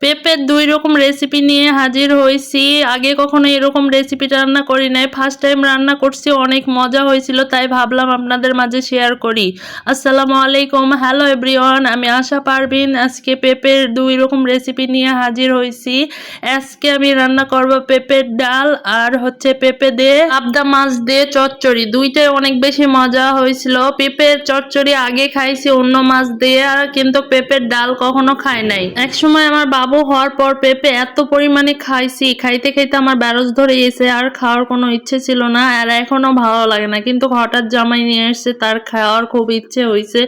পেঁপের ২ রকম রেসিপি নিয়ে হাজির হইছি। আগে কখনো এরকম রেসিপিটা রান্না করি নাই। ফার্স্ট টাইম রান্না করছি, অনেক মজা হয়েছিল, তাই ভাবলাম আপনাদের মাঝে শেয়ার করি। আসসালামু আলাইকুম, হ্যালো এভরিওয়ান, আমি আশা পারভিন। আজকে পেঁপের ২ রকম রেসিপি নিয়ে হাজির হইছি। আজকে আমি রান্না করব পেঁপের ডাল আর হচ্ছে পেঁপে দিয়ে পাবদা মাছ দিয়ে চচ্চড়ি। দুইটাই অনেক বেশি মজা হয়েছিল। পেঁপের চচ্চড়ি আগে খাইছি অন্য মাছ দিয়ে, আর কিন্তু পেঁপের ডাল কখনো খাই নাই। একসময় আমার বাবু হওয়ার পর পেঁপে এত পরিমাণে খাইছি, খাইতে খাইতে আমার ব্যারস ধরে গেছে, আর খাওয়ার কোনো ইচ্ছে ছিল না, আর এখনো ভালো লাগে না। কিন্তু হঠাৎ জামাই নিয়ে এসছে, তার খাওয়ার খুব ইচ্ছে হয়েছে,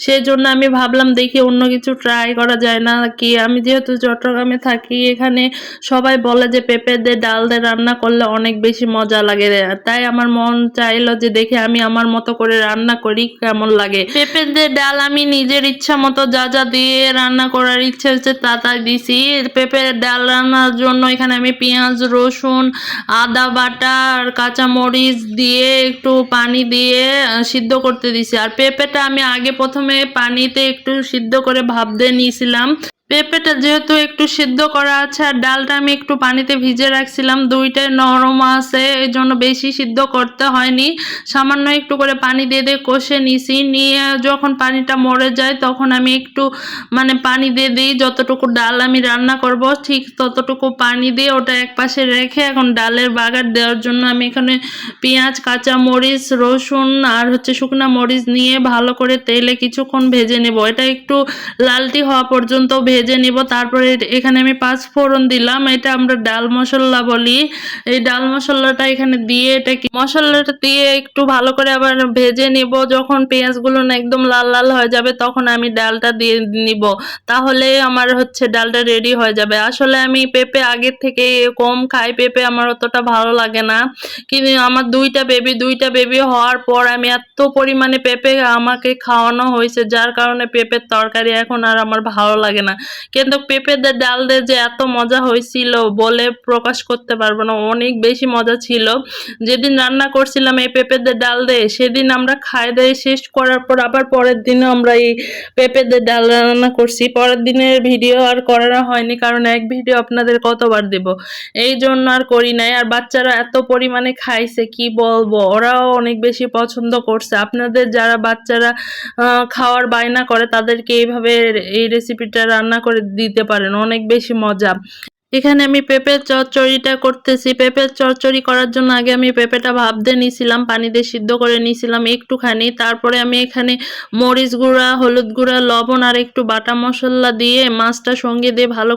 সেই জন্য আমি ভাবলাম দেখি অন্য কিছু ট্রাই করা যায় না কি। আমি যেহেতু চট্টগ্রামে থাকি, এখানে সবাই বলে যে পেঁপে দিয়ে ডাল দিয়ে রান্না করলে অনেক বেশি মজা লাগে, তাই আমার মন চাইলো যে দেখি আমি আমার মতো করে রান্না করি কেমন লাগে। পেঁপে দিয়ে ডাল আমি নিজের ইচ্ছা মতো যা যা দিয়ে রান্না করার ইচ্ছে হচ্ছে তা তাই দিছি। পেঁপের ডাল রান্নার জন্য এখানে আমি পেঁয়াজ, রসুন, আদা বাটা আর কাঁচামরিচ দিয়ে একটু পানি দিয়ে সিদ্ধ করতে দিছি। আর পেঁপেটা আমি আগে প্রথমে পানিতে একটু সিদ্ধ করে ভাপ দিয়ে নিয়েছিলাম। পেঁপেটা যেহেতু একটু সিদ্ধ করা আছে আর ডালটা আমি একটু পানিতে ভিজে রাখছিলাম, দুইটাই নরম আছে, এই জন্য বেশি সিদ্ধ করতে হয়নি। সামান্য একটু করে পানি দিয়ে দিয়ে কষে নিছি। নিয়ে যখন পানিটা মরে যায় তখন আমি একটু পানি দিয়ে দিই। যতটুকু ডাল আমি রান্না করব ঠিক ততটুকু পানি দিয়ে ওটা এক পাশে রেখে এখন ডালের বাগার দেওয়ার জন্য আমি এখানে পেঁয়াজ, কাঁচা মরিচ, রসুন আর হচ্ছে শুকনা মরিচ নিয়ে ভালো করে তেলে কিছুক্ষণ ভেজে নেব। এটা একটু লালটি হওয়া পর্যন্ত ভেজে নিব। তারপরে এখানে আমি ৫ ফোড়ন দিলাম, এটা আমরা ডাল মশলা বলি। এই ডাল মশলাটা এখানে দিয়ে মশলাটা দিয়ে একটু ভালো করে আবার ভেজে নিব। যখন পেঁয়াজগুলো একদম লাল লাল হয়ে যাবে তখন আমি ডালটা দিয়ে নিব, তাহলে আমার হচ্ছে ডালটা রেডি হয়ে যাবে। আসলে আমি পেঁপে আগের থেকে কম খাই, পেঁপে আমার অতটা ভালো লাগে না। কিন্তু আমার দুইটা বেবি হওয়ার পর আমি এত পরিমাণে পেঁপে আমাকে খাওয়ানো হয়েছে, যার কারণে পেঁপের তরকারি এখন আর আমার ভালো লাগে না। কিন্তু পেঁপে দিয়ে ডাল দিয়ে যে এত মজা হয়েছিল বলে প্রকাশ করতে পারবো না, অনেক বেশি মজা ছিল। যেদিন রান্না করছিলাম এই পেঁপে দিয়ে ডাল দিয়ে, সেদিন আমরা খাই দিয়ে শেষ করার পর আবার পরের দিনে আমরা এই পেঁপে দিয়ে ডাল রান্না করছি। পরের দিনের ভিডিও আর করা হয়নি, কারণ এক ভিডিও আপনাদের কতবার দেব, এই জন্য আর করি নাই। আর বাচ্চারা এত পরিমাণে খাইছে কি বলবো, ওরাও অনেক বেশি পছন্দ করছে। আপনাদের যারা বাচ্চারা খাওয়ার বায়না করে তাদেরকে এইভাবে এই রেসিপিটা রান্না করে দিতে পারেন, অনেক বেশি মজা। এখানে আমি পেঁপের চচ্চড়িটা করতেছি। পেঁপের চচ্চড়ি করার জন্য আগে আমি পেঁপেটা ভাপ দিয়ে নিয়েছিলাম, পানি দিয়ে সিদ্ধ করে নিয়েছিলাম একটুখানি। তারপরে আমি এখানে মরিচ গুঁড়া, হলুদ গুঁড়া, লবণ আর একটু বাটা মশলা দিয়ে মাছটা সঙ্গে দিয়ে ভালো